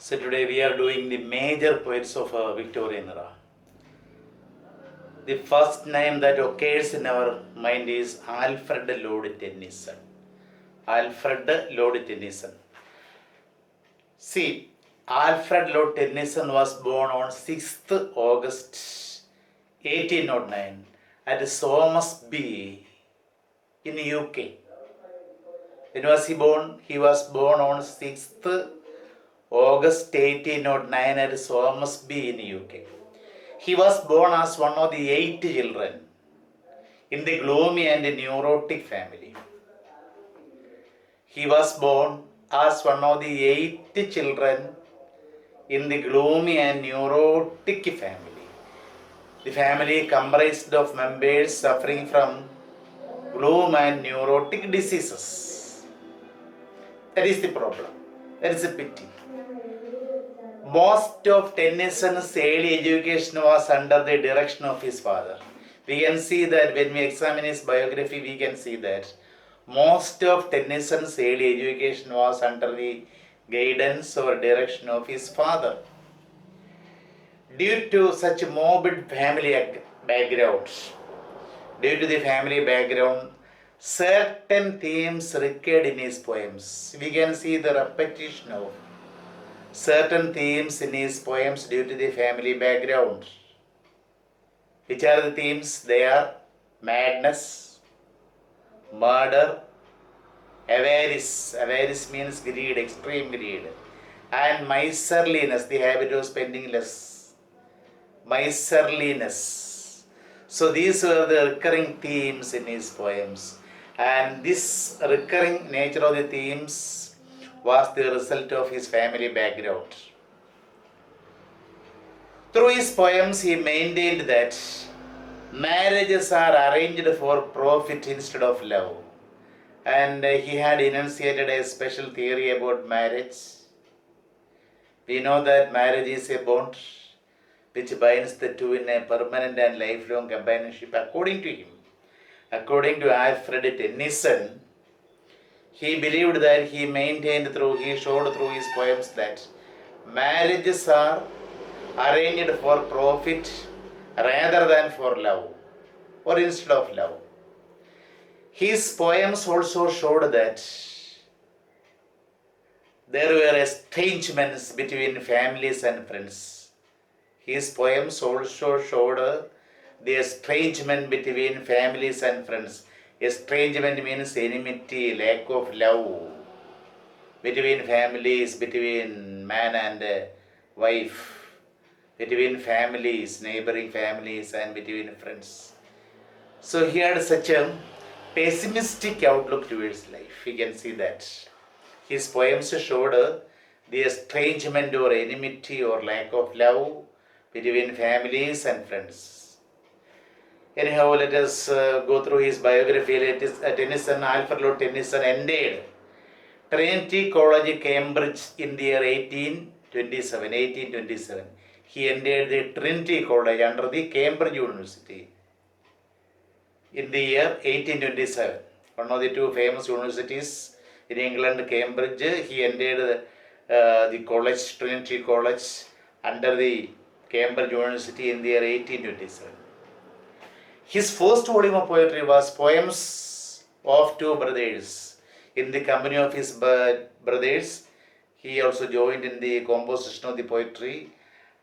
So today we are doing the major poets of Victorian era. The first name that occurs in our mind is Alfred Lord Tennyson. Alfred Lord Tennyson. See, Alfred Lord Tennyson was born on 6th August 1809 at Poets-Alfred in the UK. When was he born? He was born on 6th August 1809 at Poets-Alfred in the UK. He was born as one of the 8 children in the gloomy and neurotic family. He was born as one of the 8 children in the gloomy and neurotic family. The family comprised of members suffering from gloom and neurotic diseases. That is the problem. That is a pity. Most of Tennyson's early education was under the direction of his father. We can see that when we examine his biography, we can see that most of Tennyson's early education was under the guidance or direction of his father. Due to such morbid family background, certain themes recurred in his poems. We can see the repetition of certain themes in his poems due to the family background. Which are the themes? They are madness, murder, avarice. Avarice means greed, extreme greed. And miserliness, the habit of spending less. Miserliness. So these were the recurring themes in his poems. And this recurring nature of the themes was the result of his family background. Through his poems, he maintained that marriages are arranged for profit instead of love. And he had enunciated a special theory about marriage. We know that marriage is a bond which binds the two in a permanent and lifelong companionship, according to him. According to Alfred Tennyson, he believed that he showed through his poems that marriages are arranged for profit rather than for love or instead of love. His poems also showed that there were estrangements between families and friends. His poems also showed the estrangement between families and friends. Estrangement means enmity, lack of love between families, between man and wife, between families, neighboring families, and between friends. So he had such a pessimistic outlook towards life. We can see that. His poems showed the estrangement or enmity or lack of love between families and friends. Anyhow, let us go through his biography. Tennyson, Alfred Lord Tennyson ended Trinity College, Cambridge in the year 1827. He ended the Trinity College under the Cambridge University in the year 1827. One of the two famous universities in England, Cambridge. He ended the college, Trinity College, under the Cambridge University in the year 1827. His first volume of poetry was Poems of Two Brothers. In the company of his brothers, he also joined in the composition of the poetry.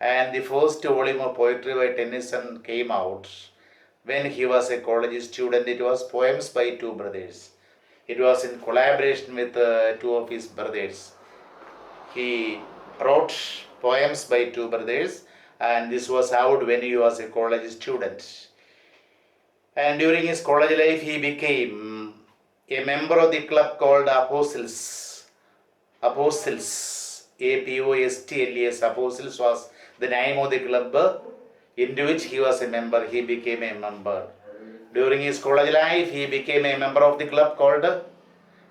And the first volume of poetry by Tennyson came out when he was a college student. It was Poems by Two Brothers. It was in collaboration with two of his brothers. He wrote Poems by Two Brothers, and this was out when he was a college student. And during his college life, he became a member of the club called Apostles. Apostles, A-P-O-S-T-L-E-S. Apostles was the name of the club in which he was a member. He became a member. During his college life, he became a member of the club called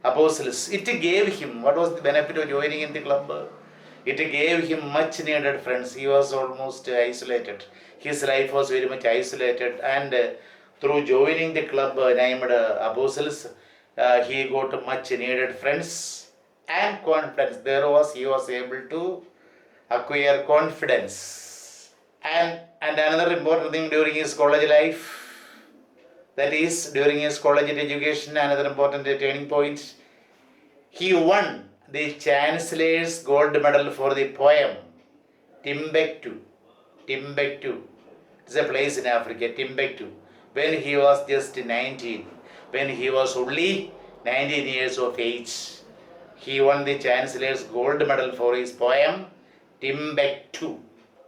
Apostles. It gave him, what was the benefit of joining in the club? It gave him much needed friends. He was almost isolated. His life was very much isolated, and through joining the club named Apostles, he got much needed friends and confidence. He was able to acquire confidence. And another important thing during his college life, that is, during his college education, another important turning point, he won the Chancellor's Gold Medal for the poem Timbuktu. Timbuktu. It's a place in Africa, Timbuktu. When he was just 19, when he was only 19 years of age, he won the Chancellor's Gold Medal for his poem Timbuktu.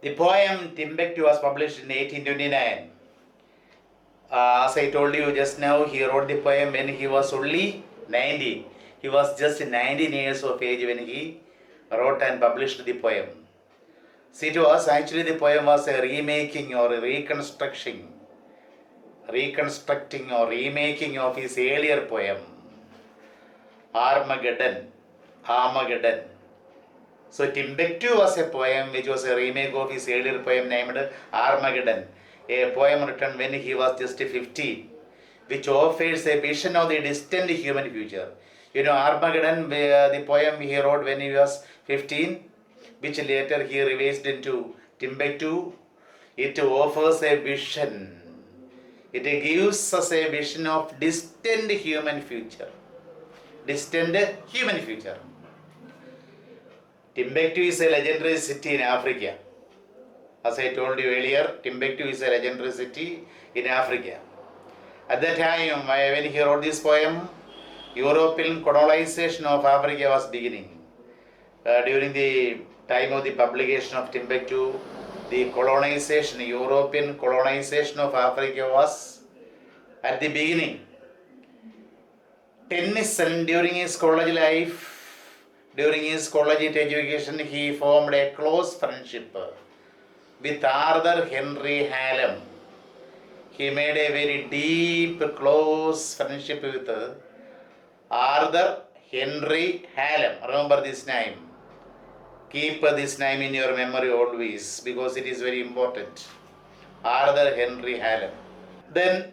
The poem Timbuktu was published in 1829. As I told you just now, he wrote the poem when he was only 19. He was just 19 years of age when he wrote and published the poem. See, it was actually the poem was a remaking or a reconstructing or remaking of his earlier poem, Armageddon. So Timbuktu was a poem which was a remake of his earlier poem named Armageddon, a poem written when he was just 15, which offers a vision of the distant human future. You know, Armageddon, the poem he wrote when he was 15, which later he revised into Timbuktu, it offers a vision. It gives us a vision of distant human future. Distant human future. Timbuktu is a legendary city in Africa. As I told you earlier, Timbuktu is a legendary city in Africa. At that time, when he wrote this poem, European colonization of Africa was beginning. During the time of the publication of Timbuktu, the European colonization of Africa was at the beginning. Tennyson, during his college life, during his college education, he formed a close friendship with Arthur Henry Hallam. He made a very deep, close friendship with Arthur Henry Hallam. Remember this name. Keep this name in your memory always because it is very important. Arthur Henry Hallam. Then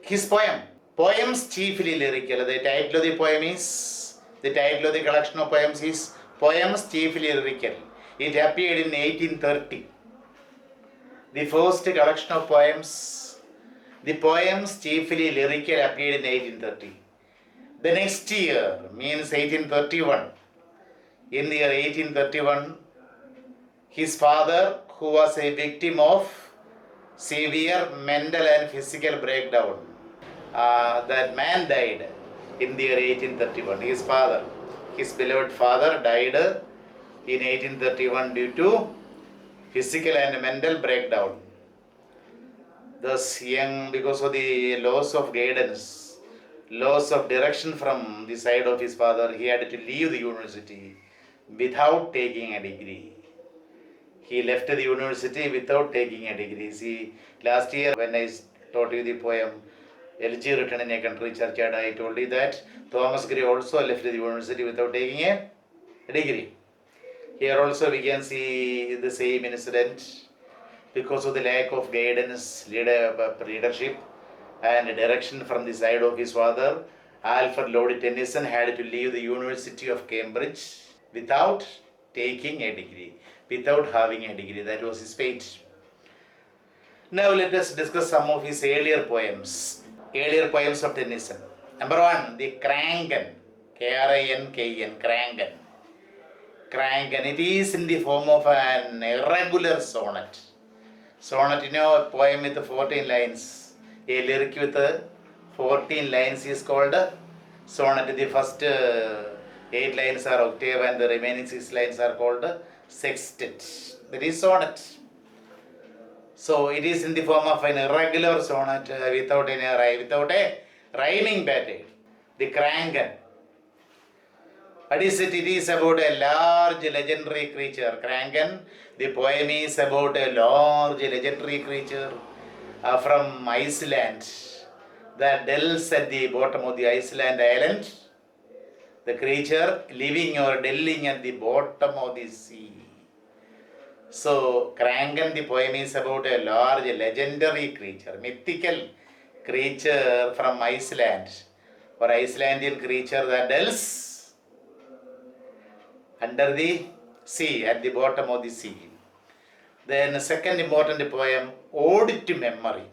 his poems chiefly lyrical. The title of the collection of poems is Poems Chiefly Lyrical. It appeared in 1830. The first collection of poems, the poems chiefly lyrical, appeared in 1830. The next year, means 1831, in the year 1831, his father, who was a victim of severe mental and physical breakdown, that man died in the year 1831. His father, his beloved father, died in 1831 due to physical and mental breakdown. Thus, young, because of the loss of guidance, loss of direction from the side of his father, he had to leave the university without taking a degree. He left the university without taking a degree. See, last year when I taught you the poem LG written in a country churchyard, I told you that Thomas Gray also left the university without taking a degree. Here also we can see the same incident. Because of the lack of guidance, leadership and direction from the side of his father, Alfred Lord Tennyson had to leave the University of Cambridge without taking a degree, without having a degree. That was his fate. Now let us discuss some of his earlier poems of Tennyson. Number 1, the Kranken, Kranken, Kranken. Kranken, it is in the form of an irregular sonnet. Sonnet, you know, a poem with 14 lines. A lyric with 14 lines is called sonnet. The first 8 lines are octave and the remaining 6 lines are called sextet. That is sonnet. So it is in the form of an irregular sonnet without a rhyming pattern. The Kranken. What is it? It is about a large legendary creature. Kranken, the poem is about a large legendary creature from Iceland that dwells at the bottom of the Iceland island. The creature living or dwelling at the bottom of the sea. So, Kranken, the poem is about a large legendary creature, mythical creature from Iceland, or Icelandic creature that dwells under the sea, at the bottom of the sea. Then second important poem, Ode to Memory.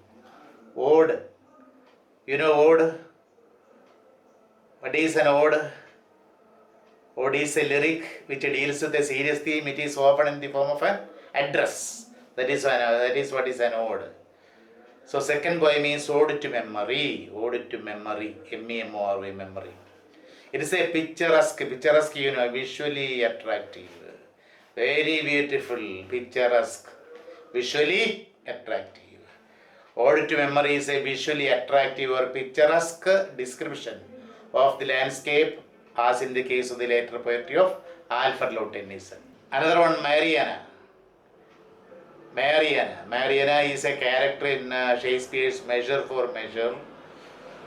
Ode. You know ode? What is an ode? Ode is a lyric which deals with a serious theme. It is often in the form of an address. That is what is an ode. So second poem is Ode to Memory. Ode to Memory. M-E-M-O-R-Y, memory. It is a picturesque, visually attractive. Very beautiful, picturesque, visually attractive. Ode to Memory is a visually attractive or picturesque description of the landscape, as in the case of the later poetry of Alfred Lord Tennyson. Another one, Mariana. Mariana is a character in Shakespeare's Measure for Measure.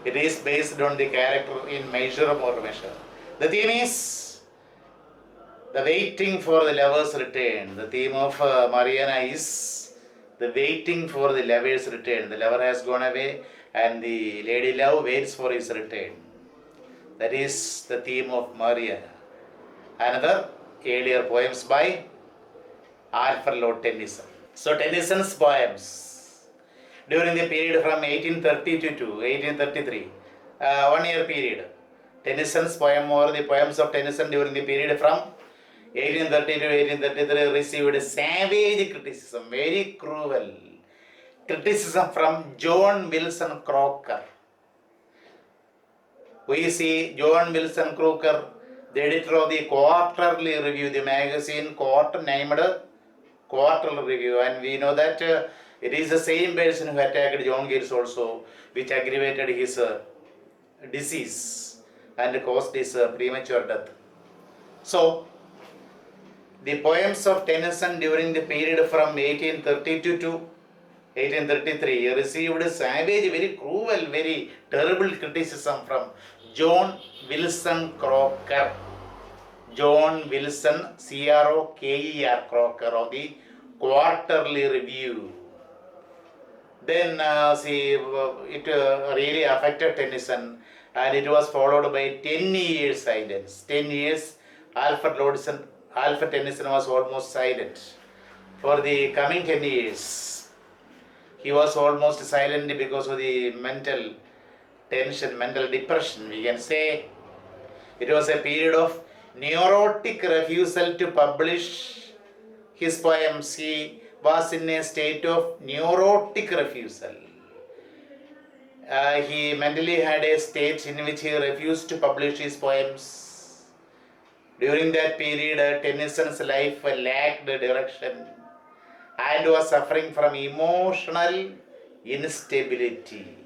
It is based on the character in Measure for Measure. The theme is the waiting for the lover's return. The theme of Mariana is the waiting for the lover's return. The lover has gone away and the lady love waits for his return. That is the theme of Mariana. Another earlier poems by Alfred Lord Tennyson. So Tennyson's poems during the period from 1832 to 1833, 1 year period. Tennyson's poem or the poems of Tennyson during the period from 1830 to 1833 received savage criticism, very cruel criticism from John Wilson Croker. We see John Wilson Croker, the editor of the Quarterly Review, the magazine named Quarterly Review, and we know that it is the same person who attacked John Keats also, which aggravated his disease and caused his premature death. So, the poems of Tennyson during the period from 1832 to 1833 received savage, very cruel, very terrible criticism from John Wilson Croker. John Wilson, C-R-O-K-E-R, Croker of the Quarterly Review. Then it really affected Tennyson, and it was followed by 10 years silence. 10 years, Alfred Tennyson was almost silent. For the coming 10 years, he was almost silent because of the mental tension, mental depression, we can say. It was a period of neurotic refusal to publish his poems. He was in a state of neurotic refusal. He mentally had a state in which he refused to publish his poems. During that period, Tennyson's life lacked direction and was suffering from emotional instability.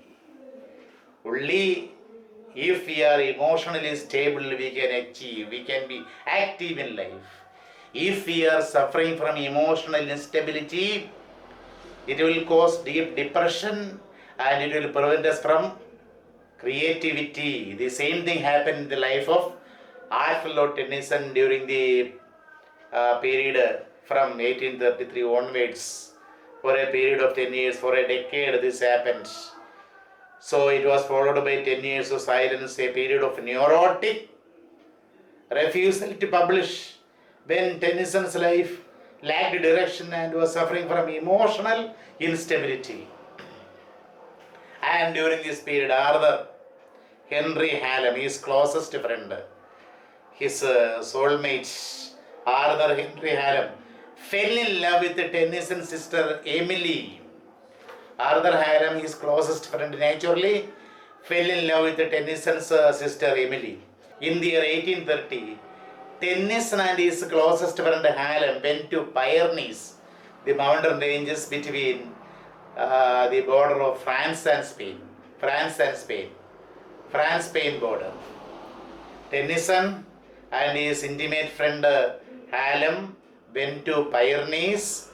Only if we are emotionally stable, we can be active in life. If we are suffering from emotional instability, it will cause deep depression and it will prevent us from creativity. The same thing happened in the life of Alfred Lord Tennyson during the period from 1833 onwards. For a period of 10 years, for a decade, this happened. So it was followed by 10 years of silence, a period of neurotic refusal to publish, when Tennyson's life lacked direction and was suffering from emotional instability. And during this period, Arthur Henry Hallam, his closest friend, his soulmate, Arthur Henry Hallam, fell in love with Tennyson's sister Emily. Arthur Hallam, his closest friend, naturally fell in love with Tennyson's sister Emily. In the year 1830, Tennyson and his closest friend Hallam went to Pyrenees, the mountain ranges between the border of France and Spain. France-Spain border. Tennyson and his intimate friend Hallam went to Pyrenees,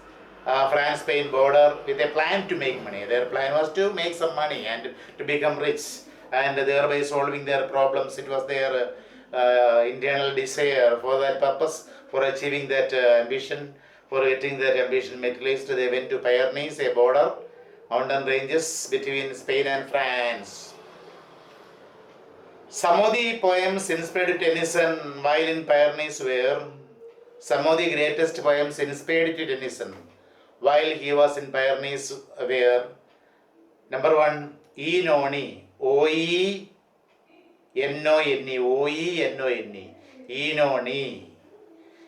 France-Spain border, with a plan to make money. Their plan was to make some money and to become rich, and thereby solving their problems. It was their internal desire. For that purpose, for achieving that ambition, for getting that ambition materialized, they went to Pyrenees, a border, mountain ranges between Spain and France. Some of the poems inspired Tennyson while in Pyrenees were some of the greatest poems inspired to Tennyson while he was in Pyrenees were number one, Enoni, O-E-N-O-N-E, O-E-N-O-N-E, Enoni.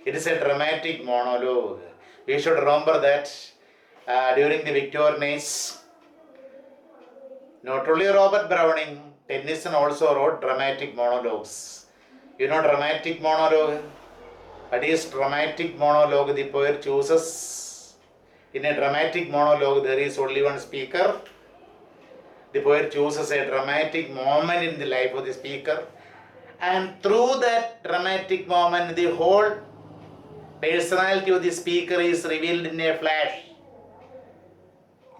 It is a dramatic monologue. We should remember that during the Victorian age, not only Robert Browning, Tennyson also wrote dramatic monologues. You know dramatic monologue? What is dramatic monologue? The poet chooses. In a dramatic monologue, there is only one speaker. The poet chooses a dramatic moment in the life of the speaker. And through that dramatic moment, the whole personality of the speaker is revealed in a flash.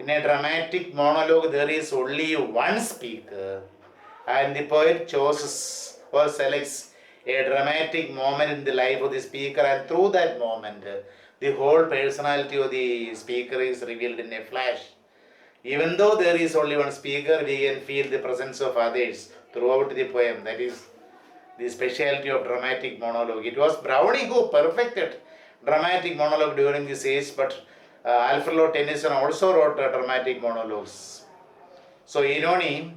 In a dramatic monologue, there is only one speaker, and the poet chooses or selects a dramatic moment in the life of the speaker, and through that moment, the whole personality of the speaker is revealed in a flash. Even though there is only one speaker, we can feel the presence of others throughout the poem. That is the speciality of dramatic monologue. It was Browning who perfected dramatic monologue during this age, but Alfred Lord Tennyson also wrote dramatic monologues. So Enoni,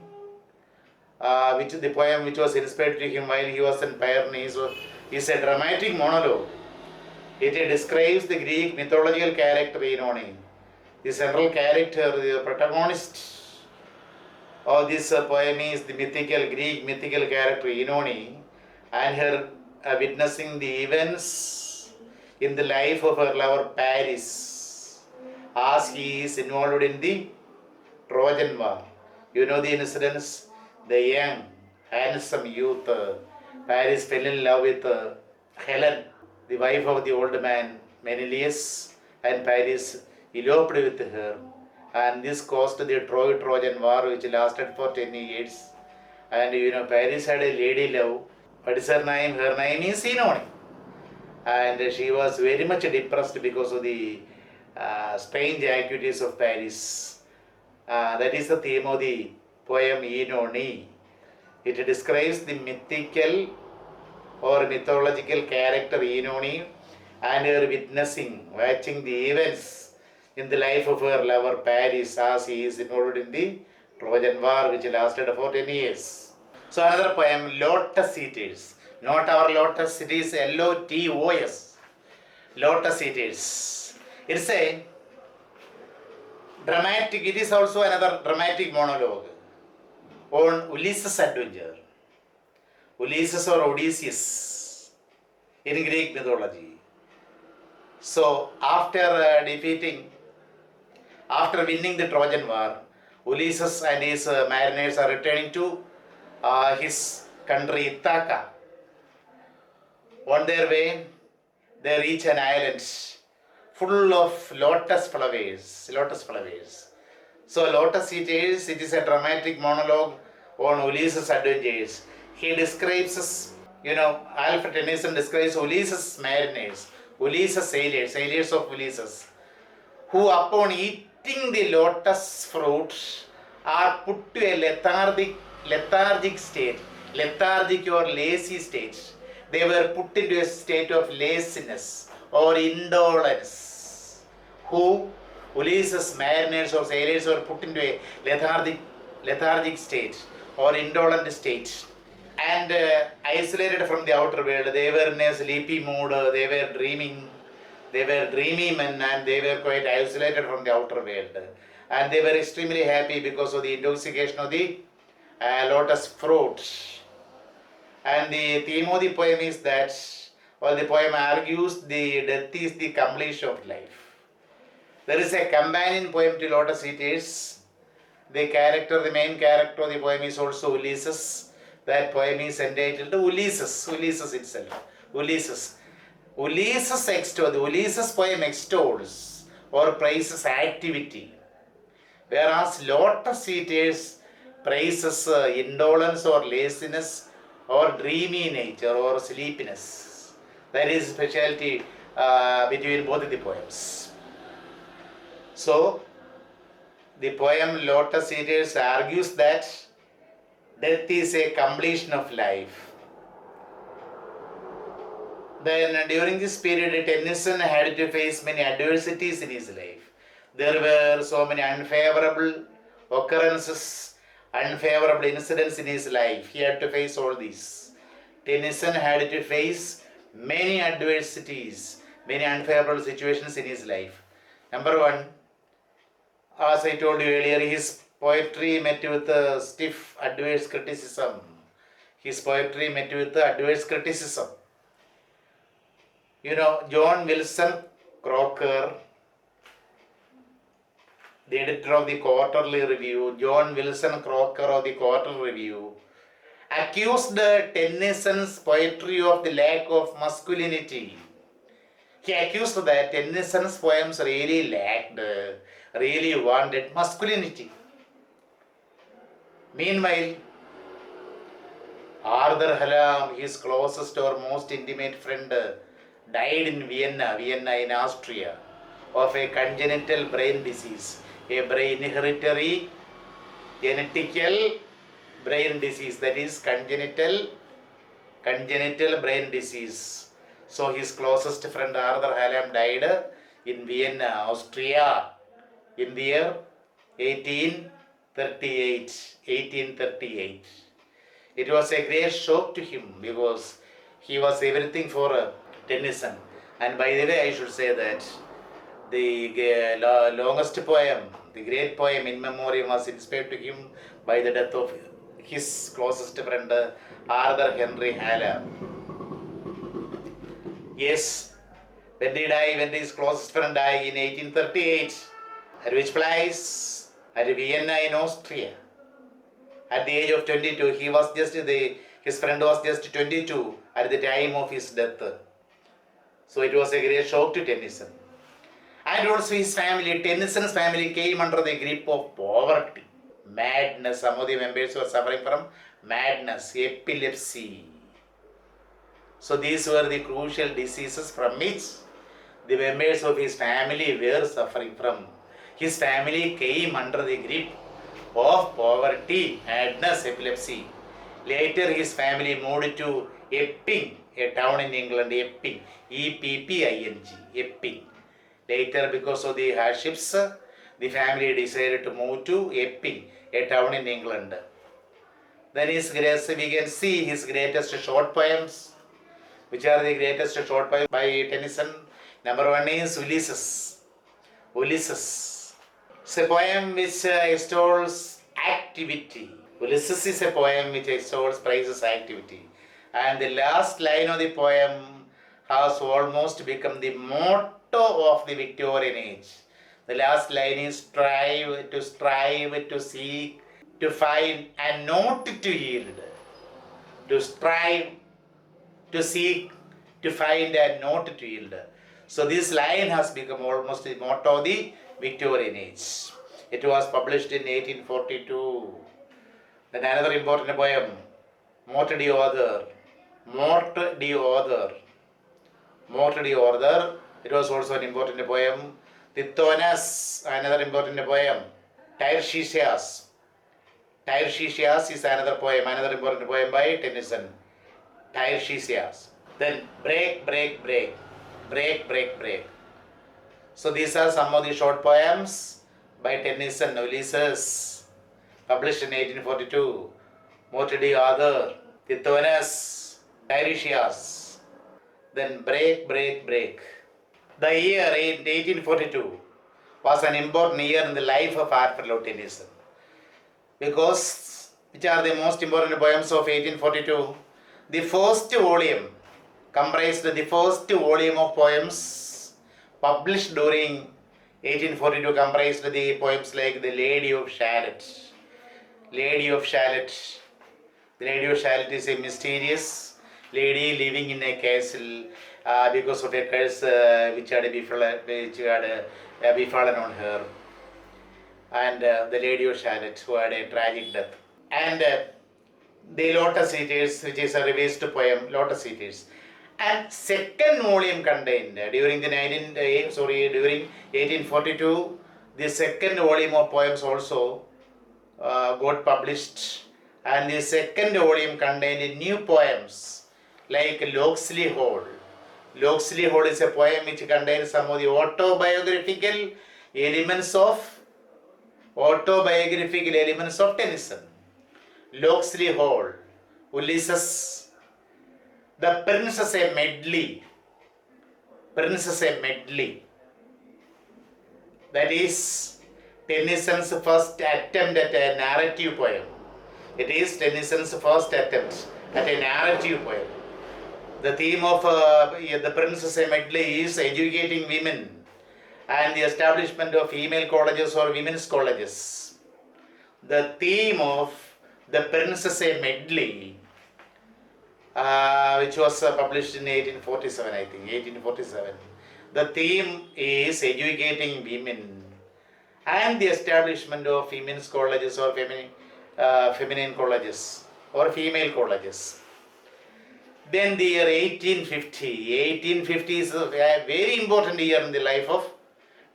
which the poem which was inspired to him while he was in Pyrenees, is a dramatic monologue. It describes the Greek mythological character Enoni. The central character, the protagonist of this poem is the Greek mythical character Enoni, and her witnessing the events in the life of her lover Paris, as he is involved in the Trojan War. You know the incidents. The young, handsome youth, Paris fell in love with Helen, the wife of the old man Menelaus, and Paris eloped with her. And this caused the Trojan War, which lasted for 10 years. And you know, Paris had a lady love. What is her name? Her name is Enoni. And she was very much depressed because of the strange activities of Paris. That is the theme of the poem Enoni. It describes the mythical or mythological character Enoni and her watching the events in the life of her lover Paris, as he is involved in the Trojan War, which lasted for 10 years. So another poem, Lotus Eaters. Not our lotus, it is L-O-T-O-S. Lotus Eaters. It's a dramatic, it is also another dramatic monologue on Ulysses' adventure. Ulysses or Odysseus in Greek mythology. So after winning the Trojan War, Ulysses and his mariners are returning to his country Ithaca. On their way, they reach an island full of lotus flowers. So Lotus Eaters, it is a dramatic monologue on Ulysses' adventures. He describes, Alfred Tennyson describes Ulysses' mariners, Ulysses' sailors of Ulysses, who upon eating the lotus fruit are put to a lethargic state, lethargic or lazy state. They were put into a state of laziness or indolence. Ulysses' mariners or sailors were put into a lethargic state or indolent state and isolated from the outer world. They were in a sleepy mood, they were dreamy men, and they were quite isolated from the outer world. And they were extremely happy because of the intoxication of the lotus fruit. And the theme of the poem is that, the poem argues the death is the completion of life. There is a companion poem to Lotus Eaters. The main character of the poem is also Ulysses. That poem is entitled Ulysses itself. Ulysses poem extols or praises activity, whereas Lotus Eaters praises indolence or laziness or dreamy nature or sleepiness. That is speciality between both of the poems. So, the poem Lotus Eaters argues that death is a completion of life. Then during this period, Tennyson had to face many adversities in his life. There were so many unfavorable occurrences, unfavorable incidents in his life. He had to face all these. Tennyson had to face many adversities, many unfavorable situations in his life. Number one, as I told you earlier, his poetry met with stiff adverse criticism. His poetry met with adverse criticism. John Wilson Crocker, the editor of the Quarterly Review, John Wilson Crocker of the Quarterly Review, accused Tennyson's poetry of the lack of masculinity. He accused that Tennyson's poems really lacked, really wanted masculinity. Meanwhile, Arthur Hallam, his closest or most intimate friend, died in Vienna in Austria, of a congenital brain disease, a hereditary genetical brain disease, that is congenital brain disease. So his closest friend Arthur Hallam died in Vienna, Austria, in the year 1838. It was a great shock to him because he was everything for Tennyson. And by the way, I should say that the longest poem, the great poem In Memoriam, was inspired to him by the death of his closest friend Arthur Henry Hallam. Yes, when his closest friend died in 1838, at which place? At Vienna in Austria. At the age of 22, his friend was just 22 at the time of his death. So it was a great shock to Tennyson. And also his family, Tennyson's family, came under the grip of poverty, madness. Some of the members were suffering from madness, epilepsy. So these were the crucial diseases from which the members of his family were suffering from. His family came under the grip of poverty, madness, epilepsy. Later his family moved to Epping, a town in England, Epping, Epping, Epping. Later, because of the hardships, the family decided to move to Epping, a town in England. Then we can see his greatest short poems. Which are the greatest short poems by Tennyson? Number one is Ulysses. Ulysses. It's a poem which extols activity. Ulysses is a poem which extols, praises activity. And the last line of the poem has almost become the motto of the Victorian age. The last line is strive, to seek, to find, and not to yield. To strive, to seek, to find, and not to yield. So this line has become almost the motto of the Victorian age. It was published in 1842. Then another important poem, Mort d'Author. It was also an important poem. Tithonus, another important poem. Tiresias is another poem, another important poem by Tennyson. Tiresias. Then break. So these are some of the short poems by Tennyson. Ulysses, published in 1842. Mort d'Author, Tithonus, Tiresias. Then break. The year in 1842 was an important year in the life of Alfred Lord Tennyson. Because, which are the most important poems of 1842? The first volume comprised the first volume of poems published during 1842 comprised the poems like The Lady of Shalott. The Lady of Shalott is a mysterious lady living in a castle because of a curse which had befallen on her. And the Lady of Shalott, who had a tragic death. And the Lotus Eaters, which is a revised poem, Lotus Eaters. And second volume contained during 1842, the second volume of poems also got published, and the second volume contained new poems like Locksley Hall, Locksley Hall is a poem which contains some of the autobiographical elements of Tennyson. Locksley Hall, Ulysses, the Princess a Medley. That is Tennyson's first attempt at a narrative poem. It is Tennyson's first attempt at a narrative poem. The theme of the Princess a Medley is educating women and the establishment of female colleges or women's colleges. The theme of the Princess a Medley, which was published in 1847, I think, 1847. The theme is educating women and the establishment of women's colleges or feminine colleges or female colleges. Then the year 1850. 1850 is a very important year in the life of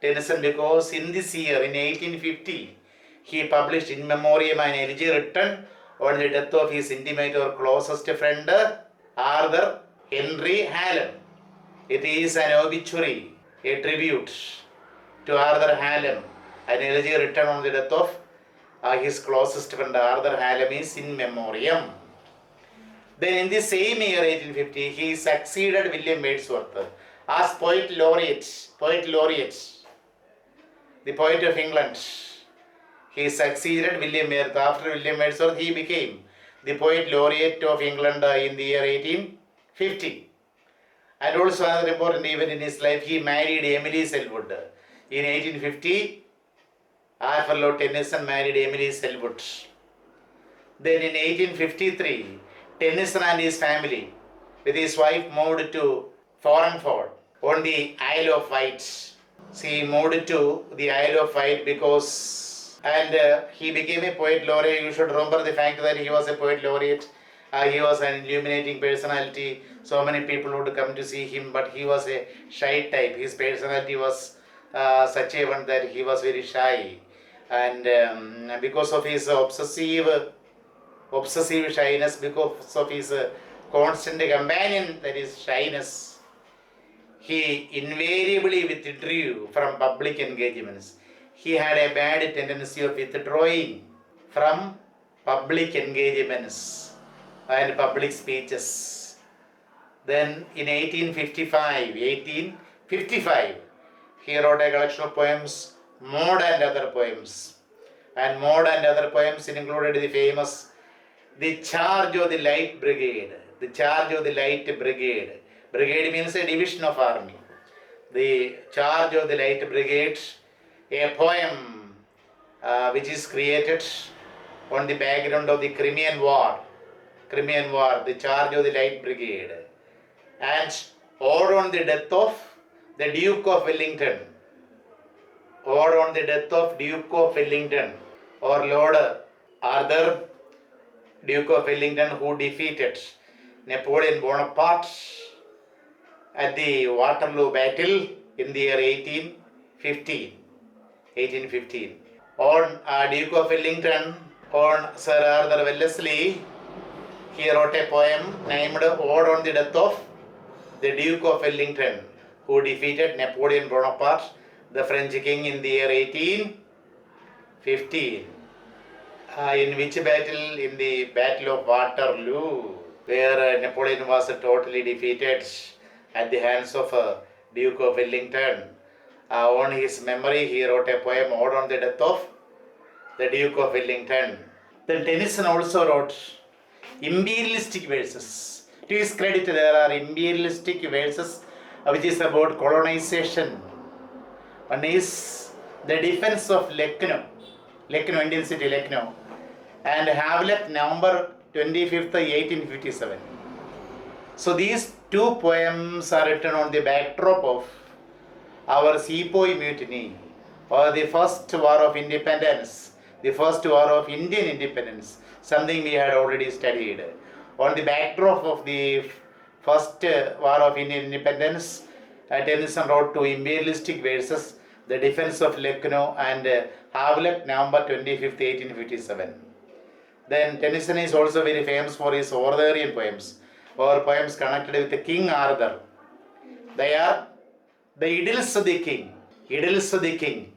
Tennyson, because in this year, in 1850, he published In Memoriam an elegy written on the death of his intimate or closest friend, Arthur Henry Hallam. It is an obituary, a tribute to Arthur Hallam. An elegy written on the death of his closest friend, Arthur Hallam, is In Memoriam. Then in the same year, 1850, he succeeded William Wordsworth as poet laureate, the poet of England. He succeeded William Wordsworth. After William Wordsworth, he became the poet laureate of England in the year 1850. And also another important event in his life, he married Emily Selwood. In 1850, Arthur Lord Tennyson married Emily Selwood. Then in 1853, Tennyson and his family with his wife moved to Farnford on the Isle of Wight. He moved to the Isle of Wight because, he became a poet laureate. You should remember the fact that he was a poet laureate. He was an illuminating personality. So many people would come to see him, but he was a shy type. His personality was such a one that he was very shy. And because of his obsessive shyness, because of his constant companion, that is shyness, he invariably withdrew from public engagements. He had a bad tendency of withdrawing from public engagements and public speeches. Then in 1855, he wrote a collection of poems, Maud and Other Poems. And Maud and Other Poems included the famous The Charge of the Light Brigade. The Charge of the Light Brigade. Brigade means a division of army. The Charge of the Light Brigade, a poem which is created on the background of the Crimean War, The Charge of the Light Brigade, and Ode on the Death of the Duke of Wellington, Ode on the Death of Duke of Wellington, or Lord Arthur, Duke of Wellington, who defeated Napoleon Bonaparte at the Waterloo Battle in the year 1815. On Duke of Wellington, on Sir Arthur Wellesley, he wrote a poem named Ode on the Death of the Duke of Wellington, who defeated Napoleon Bonaparte, the French king, in the year 1815. In which battle? In the Battle of Waterloo, where Napoleon was totally defeated at the hands of Duke of Wellington. On his memory, he wrote a poem, Ode on the Death of the Duke of Wellington. Then Tennyson also wrote imperialistic verses. To his credit, there are imperialistic verses which is about colonization. One is the defense of Lucknow, Indian city Lucknow, and Havelock, November 25th, 1857. So these two poems are written on the backdrop of our Sepoy Mutiny, or the first war of independence, the first war of Indian independence, something we had already studied. On the backdrop of the first war of Indian independence, Tennyson wrote two imperialistic verses, The Defense of Lucknow and Havelock, November 25th, 1857. Then Tennyson is also very famous for his Arthurian poems, or poems connected with King Arthur. They are the Idylls of the King,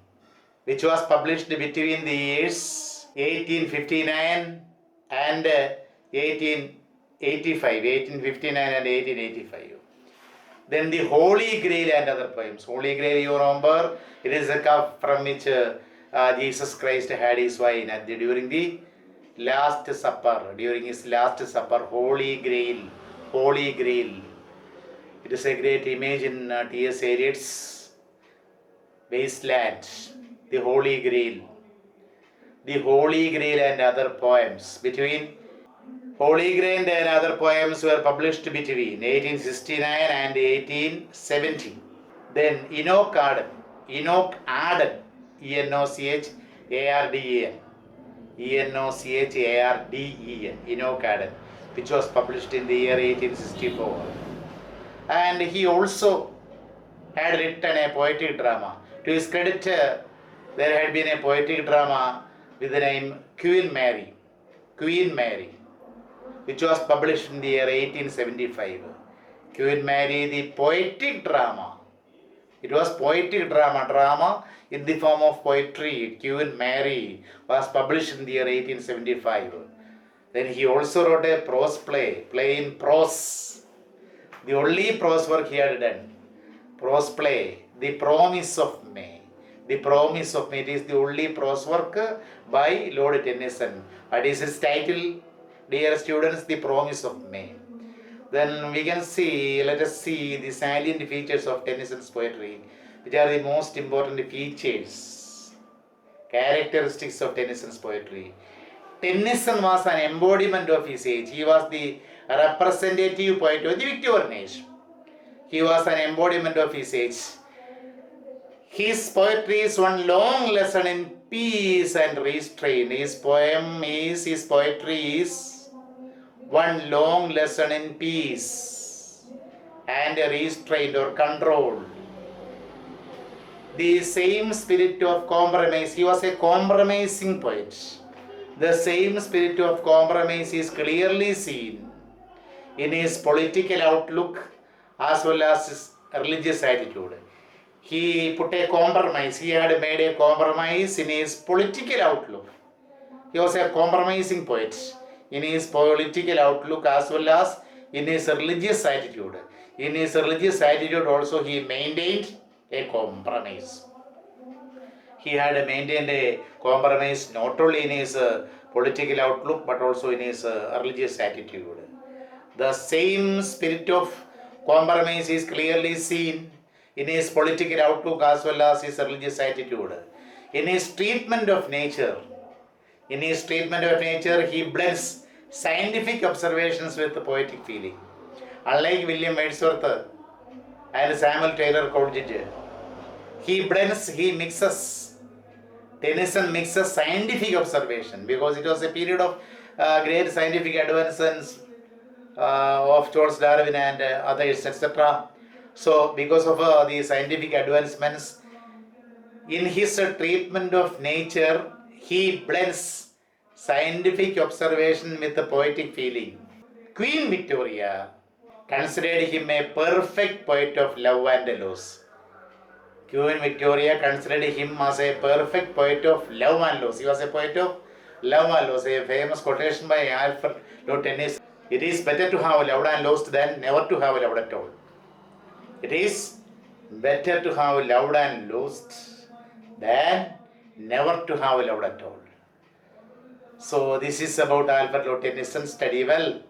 which was published between the years 1859 and 1885, 1859 and 1885. Then the Holy Grail and other poems. Holy Grail, you remember, it is a cup from which Jesus Christ had his wine during the Last Supper. During his Last Supper, Holy Grail, Holy Grail. It is a great image in T.S. Eliot's Wasteland, the Holy Grail. The Holy Grail and other poems. Between Holy Grail and other poems were published between 1869 and 1870. Then Enoch Arden, Enoch-Arden, Enoch Arden, which was published in the year 1864. And he also had written a poetic drama. To his credit, there had been a poetic drama with the name Queen Mary, which was published in the year 1875. Queen Mary, the poetic drama. It was poetic drama in the form of poetry. Queen Mary was published in the year 1875. Then he also wrote a prose play in prose. The only prose work he had done. Prose play, The Promise of May. The Promise of May, it is the only prose work by Lord Tennyson. What is its title, dear students? The Promise of May. Then we can see, let us see the salient features of Tennyson's poetry, which are the most important features, characteristics of Tennyson's poetry. Tennyson was an embodiment of his age. He was the representative poet of the Victorian age. He was an embodiment of his age. His poetry is one long lesson in peace and restraint. His poetry is one long lesson in peace and restraint or control. The same spirit of compromise. He was a compromising poet. The same spirit of compromise is clearly seen in his political outlook as well as his religious attitude. He put a compromise. He had made a compromise in his political outlook. He was a compromising poet in his political outlook as well as in his religious attitude. In his religious attitude also he maintained a compromise. He had maintained a compromise not only in his political outlook but also in his religious attitude. The same spirit of compromise is clearly seen in his political outlook as well as his religious attitude. In his treatment of nature, he blends scientific observations with poetic feeling. Unlike William Wordsworth and Samuel Taylor Coleridge, Tennyson mixes scientific observation because it was a period of great scientific advancements of Charles Darwin and others, etc. So, because of the scientific advancements, in his treatment of nature, he blends scientific observation with the poetic feeling. Queen Victoria considered him a perfect poet of love and loss. Queen Victoria considered him as a perfect poet of love and loss. He was a poet of love and loss. A famous quotation by Alfred Lord Tennyson. It is better to have loved and lost than never to have loved at all. It is better to have loved and lost than never to have loved at all. So this is about Alfred Lord Tennyson. Study well.